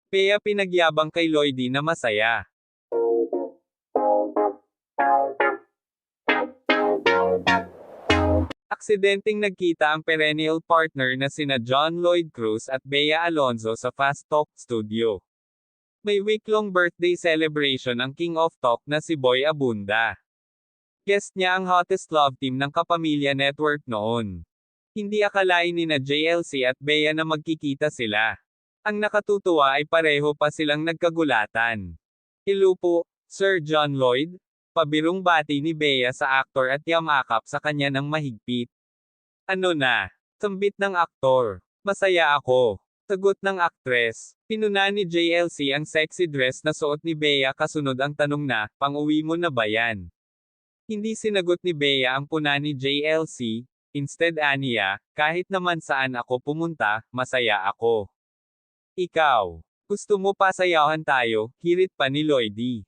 Bea pinagyabang kay Lloydie na masaya. Aksidenteng nagkita ang perennial partner na sina John Lloyd Cruz at Bea Alonzo sa Fast Talk Studio. May week-long birthday celebration ang King of Talk na si Boy Abunda. Guest niya ang hottest love team ng Kapamilya Network noon. Hindi akalain ni na JLC at Bea na magkikita sila. Ang nakatutuwa ay pareho pa silang nagkagulatan. Hello po, Sir John Lloyd? Pabirong bati ni Bea sa aktor at yamakap sa kanya ng mahigpit. Ano na? Sambit ng aktor. Masaya ako. Sagot ng aktres. Pinuna ni JLC ang sexy dress na suot ni Bea kasunod ang tanong na, pang-uwi mo na ba yan? Hindi sinagot ni Bea ang puna ni JLC, instead aniya, kahit naman saan ako pumunta, masaya ako. Ikaw, gusto mo pa sayawan tayo, hirit pa ni Lloydie.